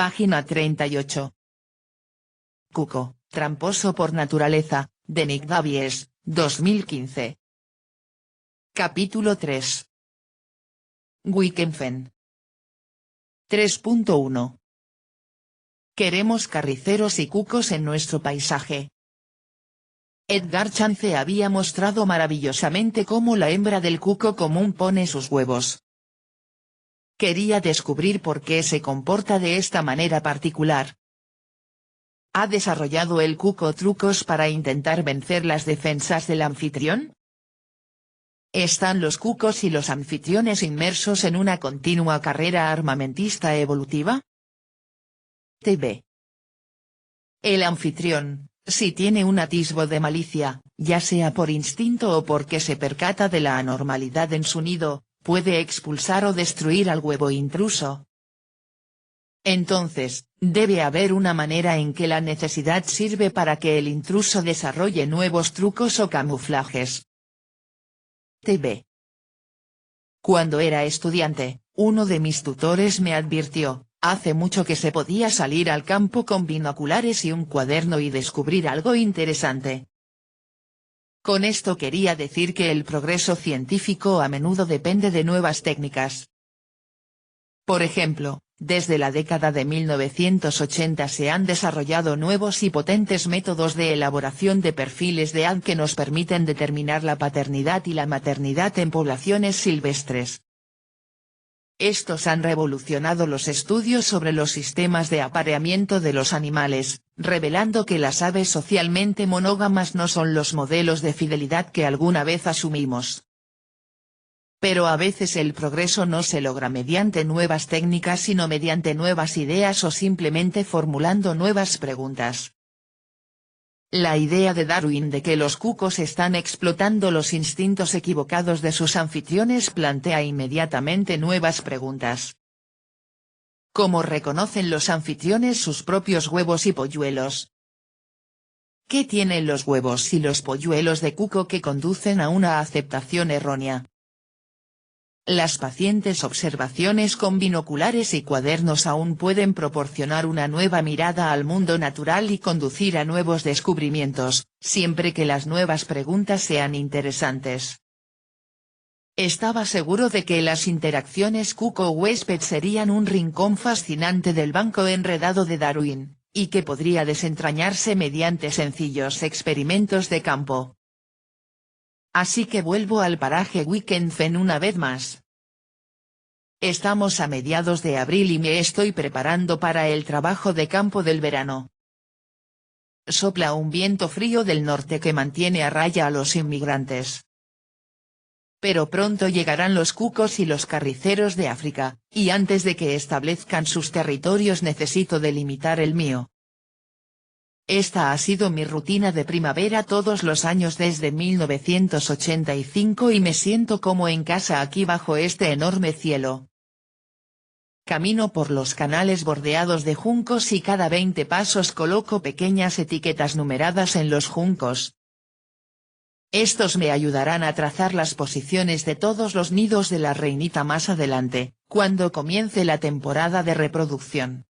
Página 38. Cuco, tramposo por naturaleza, de Nick Davies, 2015. Capítulo 3. Wikenfen. 3.1. Queremos carriceros y cucos en nuestro paisaje. Edgar Chance había mostrado maravillosamente cómo la hembra del cuco común pone sus huevos. Quería descubrir por qué se comporta de esta manera particular. ¿Ha desarrollado el cuco trucos para intentar vencer las defensas del anfitrión? ¿Están los cucos y los anfitriones inmersos en una continua carrera armamentista evolutiva? TV. El anfitrión, si tiene un atisbo de malicia, ya sea por instinto o porque se percata de la anormalidad en su nido, puede expulsar o destruir al huevo intruso. Entonces, debe haber una manera en que la necesidad sirve para que el intruso desarrolle nuevos trucos o camuflajes. TV. Cuando era estudiante, uno de mis tutores me advirtió, hace mucho que se podía salir al campo con binoculares y un cuaderno y descubrir algo interesante. Con esto quería decir que el progreso científico a menudo depende de nuevas técnicas. Por ejemplo, desde la década de 1980 se han desarrollado nuevos y potentes métodos de elaboración de perfiles de ADN que nos permiten determinar la paternidad y la maternidad en poblaciones silvestres. Estos han revolucionado los estudios sobre los sistemas de apareamiento de los animales, revelando que las aves socialmente monógamas no son los modelos de fidelidad que alguna vez asumimos. Pero a veces el progreso no se logra mediante nuevas técnicas sino mediante nuevas ideas o simplemente formulando nuevas preguntas. La idea de Darwin de que los cucos están explotando los instintos equivocados de sus anfitriones plantea inmediatamente nuevas preguntas. ¿Cómo reconocen los anfitriones sus propios huevos y polluelos? ¿Qué tienen los huevos y los polluelos de cuco que conducen a una aceptación errónea? Las pacientes observaciones con binoculares y cuadernos aún pueden proporcionar una nueva mirada al mundo natural y conducir a nuevos descubrimientos, siempre que las nuevas preguntas sean interesantes. Estaba seguro de que las interacciones cuco-huésped serían un rincón fascinante del banco enredado de Darwin, y que podría desentrañarse mediante sencillos experimentos de campo. Así que vuelvo al paraje Wikenfen una vez más. Estamos a mediados de abril y me estoy preparando para el trabajo de campo del verano. Sopla un viento frío del norte que mantiene a raya a los inmigrantes. Pero pronto llegarán los cucos y los carriceros de África, y antes de que establezcan sus territorios necesito delimitar el mío. Esta ha sido mi rutina de primavera todos los años desde 1985 y me siento como en casa aquí bajo este enorme cielo. Camino por los canales bordeados de juncos y cada 20 pasos coloco pequeñas etiquetas numeradas en los juncos. Estos me ayudarán a trazar las posiciones de todos los nidos de la reinita más adelante, cuando comience la temporada de reproducción.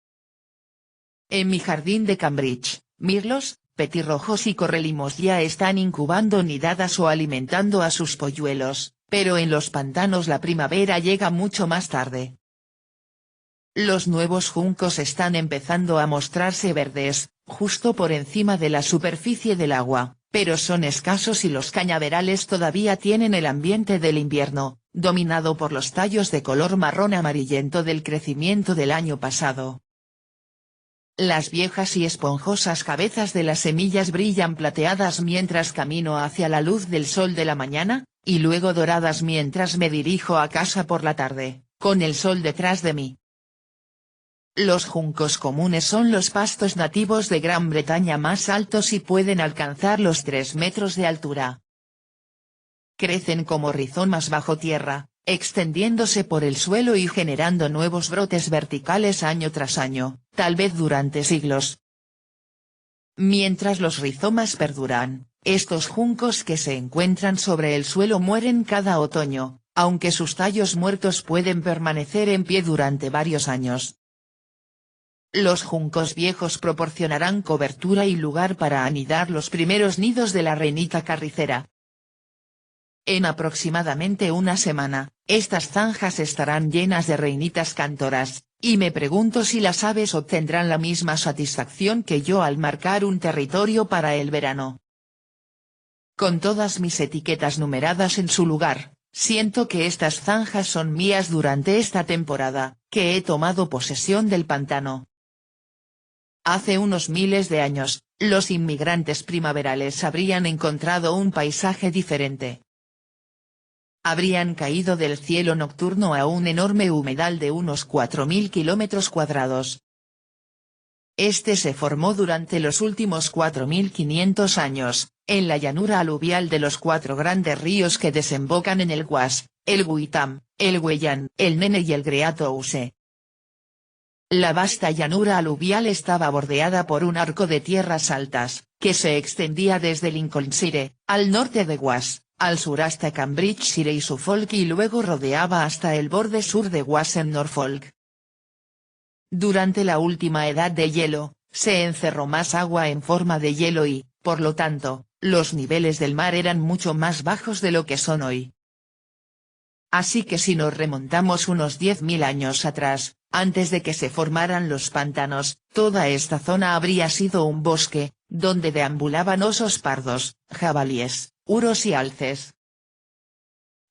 En mi jardín de Cambridge, mirlos, petirrojos y correlimos ya están incubando nidadas o alimentando a sus polluelos, pero en los pantanos la primavera llega mucho más tarde. Los nuevos juncos están empezando a mostrarse verdes, justo por encima de la superficie del agua, pero son escasos y los cañaverales todavía tienen el ambiente del invierno, dominado por los tallos de color marrón amarillento del crecimiento del año pasado. Las viejas y esponjosas cabezas de las semillas brillan plateadas mientras camino hacia la luz del sol de la mañana, y luego doradas mientras me dirijo a casa por la tarde, con el sol detrás de mí. Los juncos comunes son los pastos nativos de Gran Bretaña más altos y pueden alcanzar los 3 metros de altura. Crecen como rizomas bajo tierra, extendiéndose por el suelo y generando nuevos brotes verticales año tras año, tal vez durante siglos. Mientras los rizomas perduran, estos juncos que se encuentran sobre el suelo mueren cada otoño, aunque sus tallos muertos pueden permanecer en pie durante varios años. Los juncos viejos proporcionarán cobertura y lugar para anidar los primeros nidos de la renita carricera. En aproximadamente una semana, estas zanjas estarán llenas de reinitas cantoras, y me pregunto si las aves obtendrán la misma satisfacción que yo al marcar un territorio para el verano. Con todas mis etiquetas numeradas en su lugar, siento que estas zanjas son mías durante esta temporada, que he tomado posesión del pantano. Hace unos miles de años, los inmigrantes primaverales habrían encontrado un paisaje diferente. Habrían caído del cielo nocturno a un enorme humedal de unos 4.000 kilómetros cuadrados. Este se formó durante los últimos 4.500 años, en la llanura aluvial de los 4 grandes ríos que desembocan en el Guas, el Guitam, el Huellan, el Nene y el Greatouse. La vasta llanura aluvial estaba bordeada por un arco de tierras altas, que se extendía desde Lincolnshire, al norte de Guas, al sur hasta Cambridgeshire y Suffolk y luego rodeaba hasta el borde sur de Guas en Norfolk. Durante la última edad de hielo, se encerró más agua en forma de hielo y, por lo tanto, los niveles del mar eran mucho más bajos de lo que son hoy. Así que si nos remontamos unos 10.000 años atrás, antes de que se formaran los pantanos, toda esta zona habría sido un bosque, donde deambulaban osos pardos, jabalíes, uros y alces.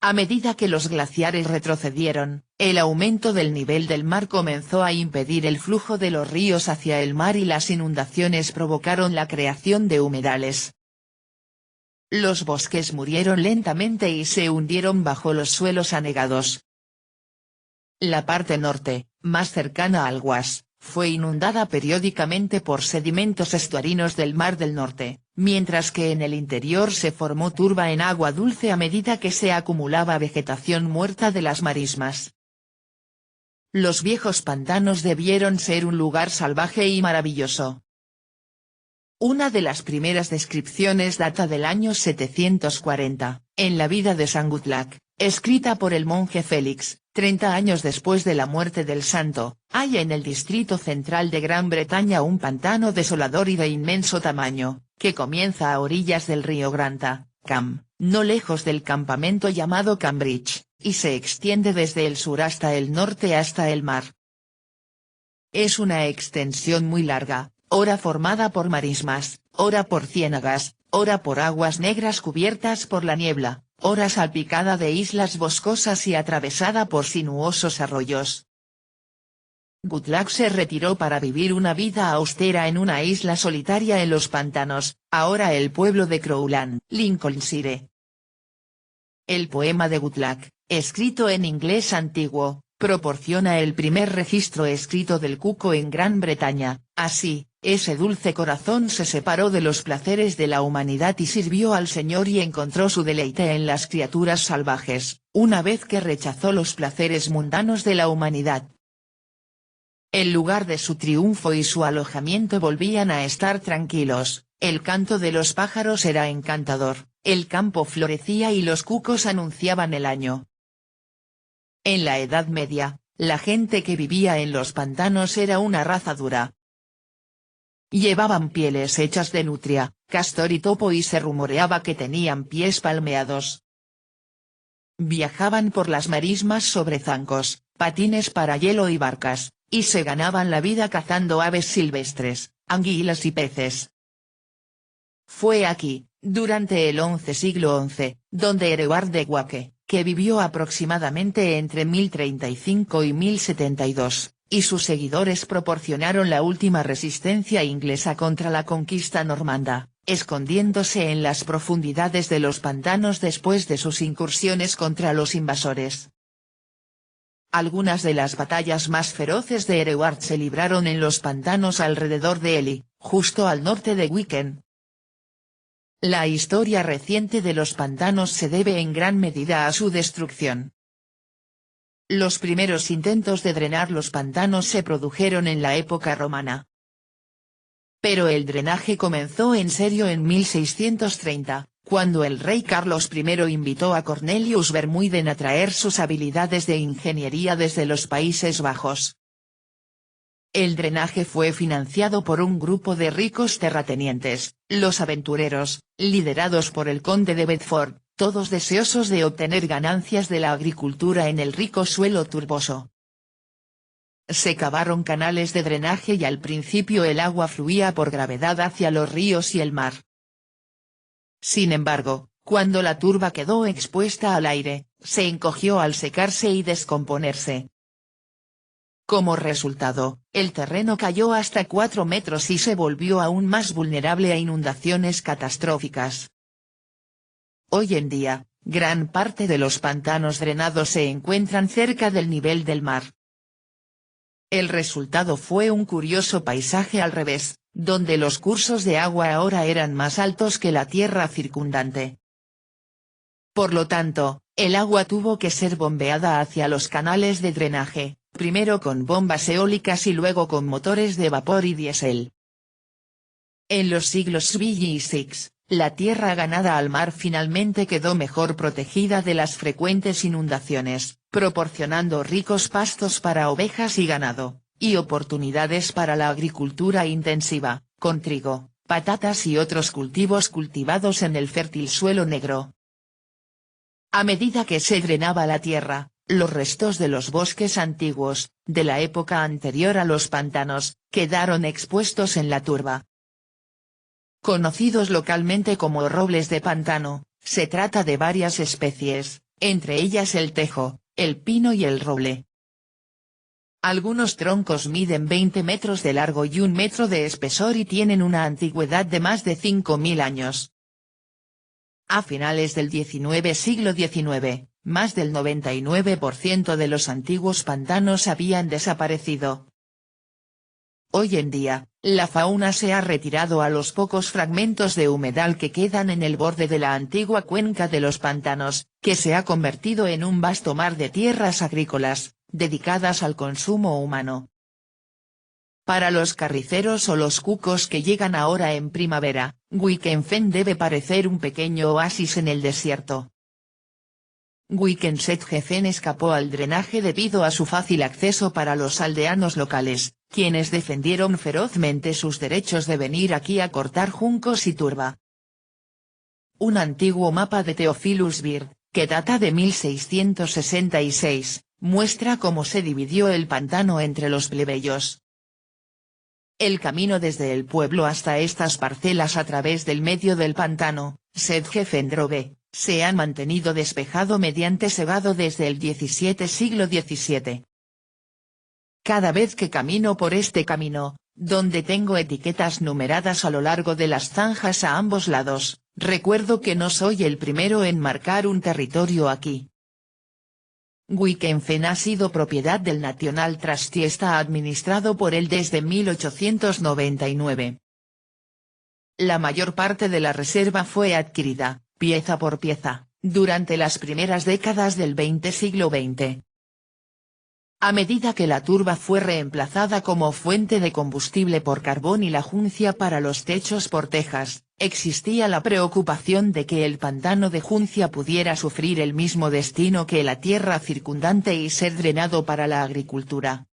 A medida que los glaciares retrocedieron, el aumento del nivel del mar comenzó a impedir el flujo de los ríos hacia el mar y las inundaciones provocaron la creación de humedales. Los bosques murieron lentamente y se hundieron bajo los suelos anegados. La parte norte, más cercana al Guas, fue inundada periódicamente por sedimentos estuarinos del Mar del Norte, mientras que en el interior se formó turba en agua dulce a medida que se acumulaba vegetación muerta de las marismas. Los viejos pantanos debieron ser un lugar salvaje y maravilloso. Una de las primeras descripciones data del año 740, en la vida de San Gutlach, escrita por el monje Félix, 30 años después de la muerte del santo. Hay en el distrito central de Gran Bretaña un pantano desolador y de inmenso tamaño, que comienza a orillas del río Granta, no lejos del campamento llamado Cambridge, y se extiende desde el sur hasta el norte hasta el mar. Es una extensión muy larga, ora formada por marismas, ora por ciénagas, ora por aguas negras cubiertas por la niebla, ora salpicada de islas boscosas y atravesada por sinuosos arroyos. Gutlach se retiró para vivir una vida austera en una isla solitaria en los pantanos, ahora el pueblo de Crowland, Lincolnshire. El poema de Gutlach, escrito en inglés antiguo, proporciona el primer registro escrito del cuco en Gran Bretaña. Así, ese dulce corazón se separó de los placeres de la humanidad y sirvió al Señor y encontró su deleite en las criaturas salvajes, una vez que rechazó los placeres mundanos de la humanidad. El lugar de su triunfo y su alojamiento volvían a estar tranquilos, el canto de los pájaros era encantador, el campo florecía y los cucos anunciaban el año. En la Edad Media, la gente que vivía en los pantanos era una raza dura. Llevaban pieles hechas de nutria, castor y topo y se rumoreaba que tenían pies palmeados. Viajaban por las marismas sobre zancos, patines para hielo y barcas, y se ganaban la vida cazando aves silvestres, anguilas y peces. Fue aquí, durante el siglo XI, donde Erewaard de Guake, que vivió aproximadamente entre 1035 y 1072, y sus seguidores proporcionaron la última resistencia inglesa contra la conquista normanda, escondiéndose en las profundidades de los pantanos después de sus incursiones contra los invasores. Algunas de las batallas más feroces de Erewaard se libraron en los pantanos alrededor de Ely, justo al norte de Wicken. La historia reciente de los pantanos se debe en gran medida a su destrucción. Los primeros intentos de drenar los pantanos se produjeron en la época romana. Pero el drenaje comenzó en serio en 1630, cuando el rey Carlos I invitó a Cornelius Vermuyden a traer sus habilidades de ingeniería desde los Países Bajos. El drenaje fue financiado por un grupo de ricos terratenientes, los aventureros, liderados por el conde de Bedford, todos deseosos de obtener ganancias de la agricultura en el rico suelo turboso. Se cavaron canales de drenaje y al principio el agua fluía por gravedad hacia los ríos y el mar. Sin embargo, cuando la turba quedó expuesta al aire, se encogió al secarse y descomponerse. Como resultado, el terreno cayó hasta 4 metros y se volvió aún más vulnerable a inundaciones catastróficas. Hoy en día, gran parte de los pantanos drenados se encuentran cerca del nivel del mar. El resultado fue un curioso paisaje al revés, donde los cursos de agua ahora eran más altos que la tierra circundante. Por lo tanto, el agua tuvo que ser bombeada hacia los canales de drenaje, primero con bombas eólicas y luego con motores de vapor y diésel. En los siglos V y VI, la tierra ganada al mar finalmente quedó mejor protegida de las frecuentes inundaciones, proporcionando ricos pastos para ovejas y ganado, y oportunidades para la agricultura intensiva, con trigo, patatas y otros cultivos cultivados en el fértil suelo negro. A medida que se drenaba la tierra, los restos de los bosques antiguos, de la época anterior a los pantanos, quedaron expuestos en la turba. Conocidos localmente como robles de pantano, se trata de varias especies, entre ellas el tejo, el pino y el roble. Algunos troncos miden 20 metros de largo y 1 metro de espesor y tienen una antigüedad de más de 5.000 años. A finales del siglo XIX, más del 99% de los antiguos pantanos habían desaparecido. Hoy en día, la fauna se ha retirado a los pocos fragmentos de humedal que quedan en el borde de la antigua cuenca de los pantanos, que se ha convertido en un vasto mar de tierras agrícolas, dedicadas al consumo humano. Para los carriceros o los cucos que llegan ahora en primavera, Wikenfen debe parecer un pequeño oasis en el desierto. Wikensetgefen escapó al drenaje debido a su fácil acceso para los aldeanos locales, quienes defendieron ferozmente sus derechos de venir aquí a cortar juncos y turba. Un antiguo mapa de Theophilus Bird, que data de 1666, muestra cómo se dividió el pantano entre los plebeyos. El camino desde el pueblo hasta estas parcelas a través del medio del pantano, Setgefendrove, se han mantenido despejado mediante cebado desde el siglo XVII. Cada vez que camino por este camino, donde tengo etiquetas numeradas a lo largo de las zanjas a ambos lados, recuerdo que no soy el primero en marcar un territorio aquí. Wikenfen ha sido propiedad del National Trust y está administrado por él desde 1899. La mayor parte de la reserva fue adquirida, pieza por pieza, durante las primeras décadas del siglo XX. A medida que la turba fue reemplazada como fuente de combustible por carbón y la juncia para los techos por tejas, existía la preocupación de que el pantano de Juncia pudiera sufrir el mismo destino que la tierra circundante y ser drenado para la agricultura.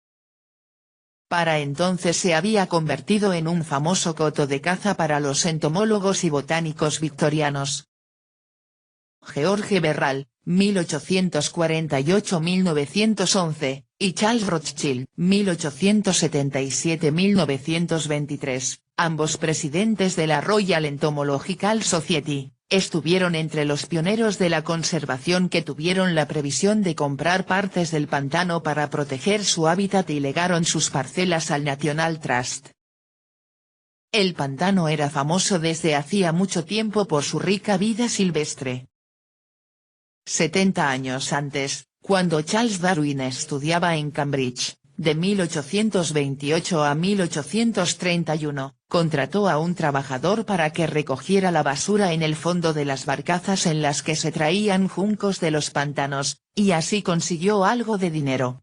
Para entonces se había convertido en un famoso coto de caza para los entomólogos y botánicos victorianos. George Berral, 1848-1911, y Charles Rothschild, 1877-1923, ambos presidentes de la Royal Entomological Society, estuvieron entre los pioneros de la conservación que tuvieron la previsión de comprar partes del pantano para proteger su hábitat y legaron sus parcelas al National Trust. El pantano era famoso desde hacía mucho tiempo por su rica vida silvestre. 70 años antes, cuando Charles Darwin estudiaba en Cambridge, de 1828 a 1831, contrató a un trabajador para que recogiera la basura en el fondo de las barcazas en las que se traían juncos de los pantanos, y así consiguió algo de dinero.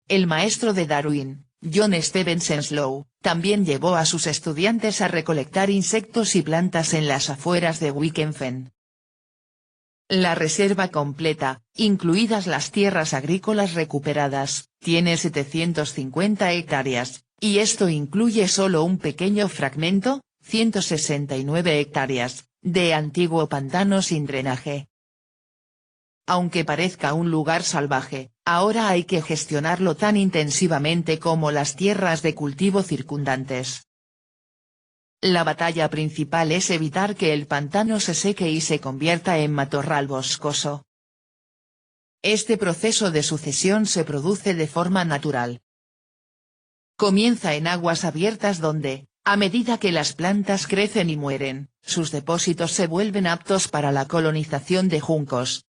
El maestro de Darwin, John Stevens Slow, también llevó a sus estudiantes a recolectar insectos y plantas en las afueras de Wikenfen. La reserva completa, incluidas las tierras agrícolas recuperadas, tiene 750 hectáreas, y esto incluye solo un pequeño fragmento, 169 hectáreas, de antiguo pantano sin drenaje. Aunque parezca un lugar salvaje, ahora hay que gestionarlo tan intensivamente como las tierras de cultivo circundantes. La batalla principal es evitar que el pantano se seque y se convierta en matorral boscoso. Este proceso de sucesión se produce de forma natural. Comienza en aguas abiertas donde, a medida que las plantas crecen y mueren, sus depósitos se vuelven aptos para la colonización de juncos.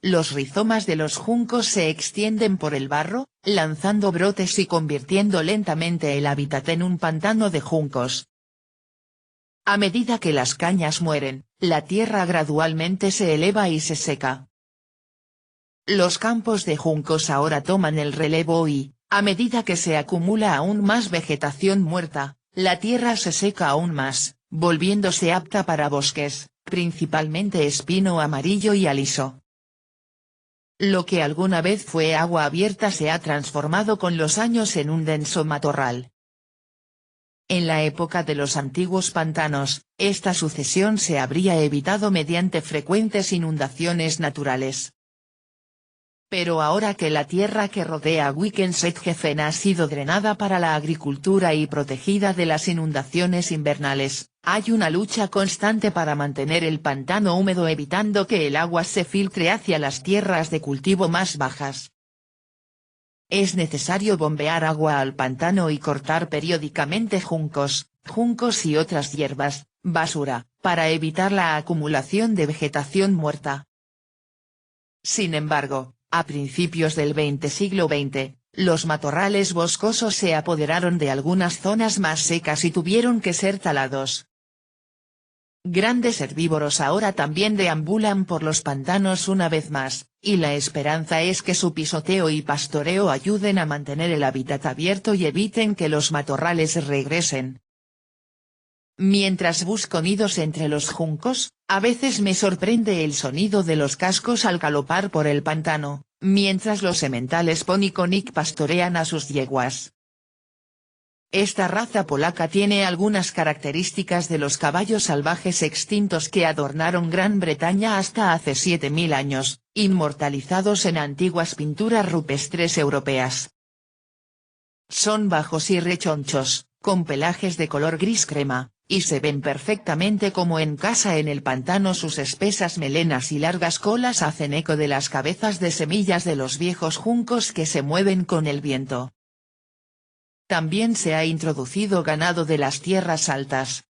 Los rizomas de los juncos se extienden por el barro, lanzando brotes y convirtiendo lentamente el hábitat en un pantano de juncos. A medida que las cañas mueren, la tierra gradualmente se eleva y se seca. Los campos de juncos ahora toman el relevo y, a medida que se acumula aún más vegetación muerta, la tierra se seca aún más, volviéndose apta para bosques, principalmente espino amarillo y aliso. Lo que alguna vez fue agua abierta se ha transformado con los años en un denso matorral. En la época de los antiguos pantanos, esta sucesión se habría evitado mediante frecuentes inundaciones naturales. Pero ahora que la tierra que rodea Wikensetgefen ha sido drenada para la agricultura y protegida de las inundaciones invernales, hay una lucha constante para mantener el pantano húmedo evitando que el agua se filtre hacia las tierras de cultivo más bajas. Es necesario bombear agua al pantano y cortar periódicamente juncos y otras hierbas, basura, para evitar la acumulación de vegetación muerta. Sin embargo, a principios del siglo XX, los matorrales boscosos se apoderaron de algunas zonas más secas y tuvieron que ser talados. Grandes herbívoros ahora también deambulan por los pantanos una vez más, y la esperanza es que su pisoteo y pastoreo ayuden a mantener el hábitat abierto y eviten que los matorrales regresen. Mientras busco nidos entre los juncos, a veces me sorprende el sonido de los cascos al galopar por el pantano, mientras los sementales Pony-Konik pastorean a sus yeguas. Esta raza polaca tiene algunas características de los caballos salvajes extintos que adornaron Gran Bretaña hasta hace 7000 años, inmortalizados en antiguas pinturas rupestres europeas. Son bajos y rechonchos, con pelajes de color gris crema, y se ven perfectamente como en casa en el pantano. Sus espesas melenas y largas colas hacen eco de las cabezas de semillas de los viejos juncos que se mueven con el viento. También se ha introducido ganado de las tierras altas.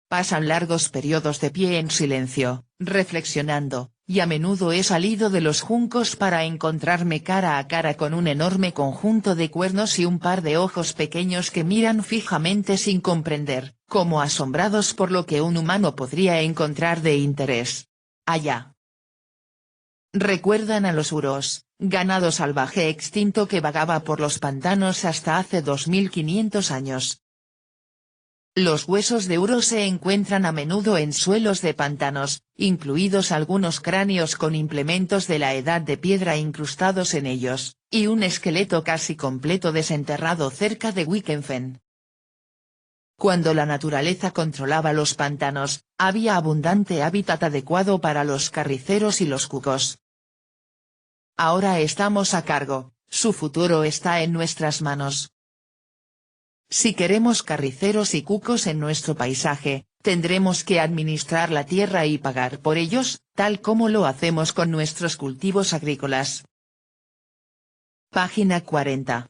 Pasan largos periodos de pie en silencio, reflexionando, y a menudo he salido de los juncos para encontrarme cara a cara con un enorme conjunto de cuernos y un par de ojos pequeños que miran fijamente sin comprender, como asombrados por lo que un humano podría encontrar de interés allá. Recuerdan a los uros, ganado salvaje extinto que vagaba por los pantanos hasta hace 2500 años. Los huesos de uro se encuentran a menudo en suelos de pantanos, incluidos algunos cráneos con implementos de la edad de piedra incrustados en ellos, y un esqueleto casi completo desenterrado cerca de Wikenfen. Cuando la naturaleza controlaba los pantanos, había abundante hábitat adecuado para los carriceros y los cucos. Ahora estamos a cargo, su futuro está en nuestras manos. Si queremos carriceros y cucos en nuestro paisaje, tendremos que administrar la tierra y pagar por ellos, tal como lo hacemos con nuestros cultivos agrícolas. Página 40.